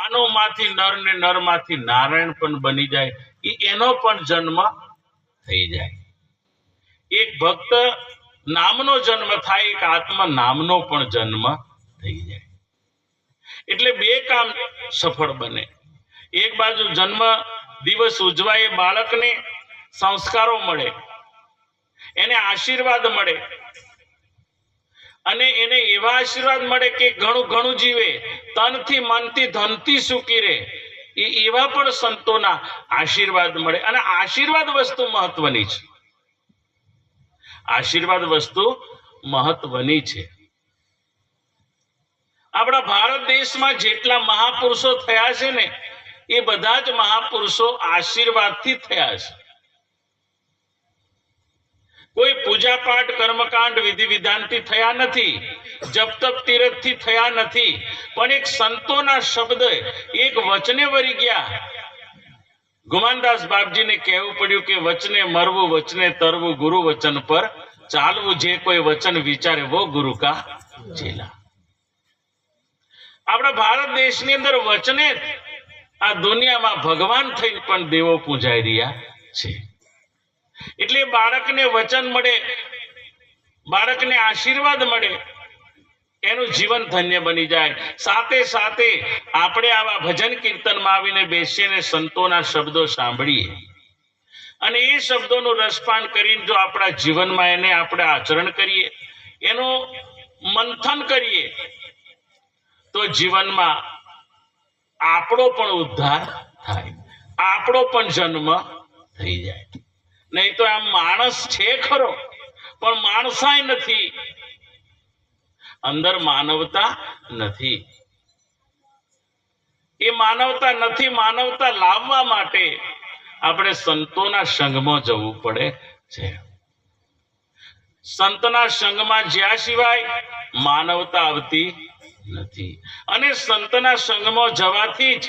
માનવમાંથી નર ને નરમાંથી નારાયણ પણ બની જાય, એનો પણ જન્મ થઈ જાય. એક ભક્ત નામનો જન્મ થાય, એક આત્મા નામનો પણ જન્મ થઈ જાય. એટલે બે કામ સફળ બને. એક બાજુ જન્મ દિવસ ઉજવાય, બાળકને સંસ્કારો મળે, એને આશીર્વાદ મળે, અને એને એવા આશીર્વાદ મળે કે ઘણું ઘણું જીવે, તનથી મનથી ધનથી સુખી રહે, એવા પણ સંતોના આશીર્વાદ મળે. અને આશીર્વાદ વસ્તુ મહત્વની છે. આશીર્વાદ વસ્તુ મહત્વની છે. આપણા ભારત દેશમાં જેટલા મહાપુરુષો થયા છે ને, એ બધા જ મહાપુરુષો આશીર્વાદથી થયા છે. કોઈ પૂજા પાઠ કર્મકાંડ વિધિ વિધાનથી થયા નથી, જપ તપ તીરથથી થયા નથી, પણ એક સંતોના શબ્દ, એક વચને વરી ગયા. ગુમાનદાસ બાપજીને કહેવું પડ્યું કે વચને મરવું, વચને તરવું, ગુરુ વચન પર ચાલવું, જે કોઈ વચન વિચારે વો ગુરુ કા ચેલા. આપણા ભારત દેશની અંદર વચને આ દુનિયામાં ભગવાન થઈને પણ દેવો પૂજાઈ રહ્યા છે. એટલે બાળકને વચન મળે, બાળકને આશીર્વાદ મળે, એનું જીવન ધન્ય બની જાય. સાથે સાથે આપણે આવા ભજન કીર્તનમાં આવીને બેસીને સંતોના શબ્દો સાંભળીએ અને એ શબ્દોનું રસપાન કરીને જો આપણા જીવનમાં એને આપણે આચરણ કરીએ, એનું મંથન કરીએ, તો જીવનમાં આપણો પણ ઉદ્ધાર થાય, આપણો પણ જન્મ થઈ જાય. નહીં તો આમ માણસ છે ખરો, પણ માણસાય નથી, અંદર માનવતા નથી. એ માનવતા નથી. માનવતા લાવવા માટે આપણે સંતોના સંગમાં જવું પડે છે. સંતના સંગમાં જ્યાં સિવાય માનવતા આવતી નથી. અને સંતના સંગમાં જવાથી જ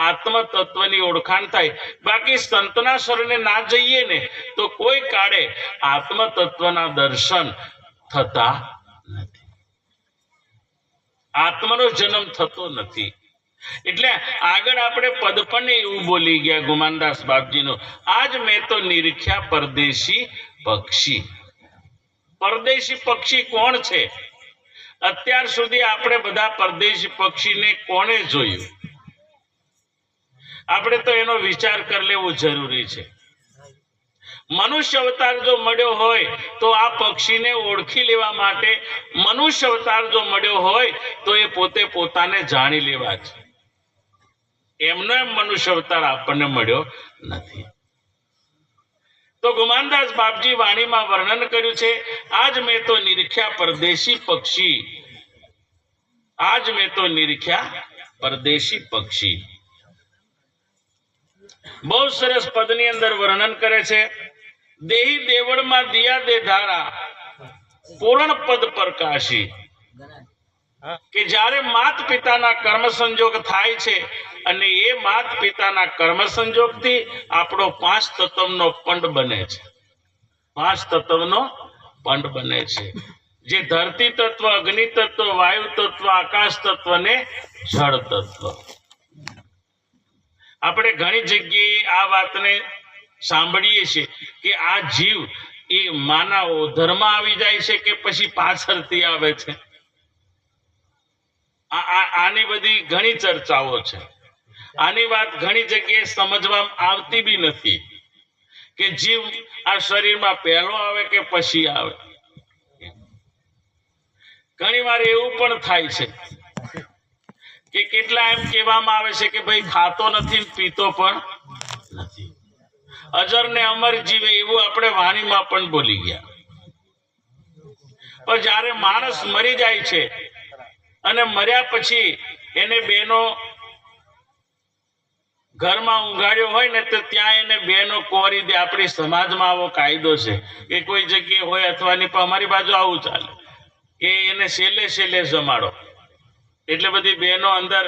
આત્મ તત્વની ઓળખાણ થાય. બાકી સંતના શરણે ના જઈએ ને તો કોઈ કાળે આત્મ તત્વના દર્શન થતા નથી, આત્મનો જન્મ થતો નથી. એટલે આગળ આપણે પદ પણ એવું બોલી ગયા ગુમાનદાસ બાપજીનો, આજ મેં તો નિરીખ્યા પરદેશી પક્ષી. પરદેશી પક્ષી કોણ છે? અત્યાર સુધી આપણે બધા પરદેશી પક્ષીને કોણે જોયું? આપણે તો એનો વિચાર કરી લેવો જરૂરી છે. મનુષ્ય અવતાર જો મળ્યો હોય તો આ પક્ષીને ઓળખી લેવા માટે, મનુષ્ય અવતાર જો મળ્યો હોય તો એ પોતે પોતાને જાણી લેવા છે. એમનો એમ મનુષ્ય અવતાર આપણને મળ્યો નથી. તો ગુમાનદાસ બાપજી વાણીમાં વર્ણન કર્યું છે, આજ મેં તો નિરીખ્યા પરદેશી પક્ષી, આજ મેં તો નિરીખ્યા પરદેશી પક્ષી. બહુ સરસ પદની અંદર વર્ણન કરે છે, દેહી દેવળમાં દિયા દે ધારા, પૂર્ણ પદ પ્રકાશી. કે જ્યારે માત પિતાના કર્મ સંજોગ થાય છે અને એ માત પિતાના કર્મ સંજોગથી આપણો 5 તત્વનો પંડ બને છે. 5 તત્વનો પંડ બને છે, જે ધરતી તત્વ, અગ્નિ તત્વ, વાયુ તત્વ, આકાશ તત્વ ને જળ તત્વ. આપણે ઘણી જગ્યાએ આ વાતને સાંભળીએ છીએ કે આ જીવ એ માના ઓધરમાં આવી જાય છે કે પછી પાછળથી આવે છે. આની બધી ઘણી ચર્ચાઓ છે. આની વાત ઘણી જગ્યાએ સમજવામાં આવતી બી નથી કે જીવ આ શરીરમાં પહેલો આવે કે પછી આવે. ઘણી વાર એવું પણ થાય છે કે કેટલા એમ કહેવામાં આવે છે કે ભાઈ ખાતો નથી, પીતો પણ નથી, અજર ને અમર જીવે, એવું આપણે વાણીમાં પણ બોલી ગયા. પણ જ્યારે માણસ મરી જાય છે અને મર્યા પછી એને બેનો ઘરમાં ઊંઘાડ્યો હોય ને તો ત્યાં એને બેનો કોરી દે. આપણી સમાજમાં આવો કાયદો છે કે કોઈ જગ્યાએ હોય અથવા ની, પણ અમારી બાજુ આવું ચાલે કે એને છેલ્લે છેલ્લે જમાડો. એટલે બધી બહેનો અંદર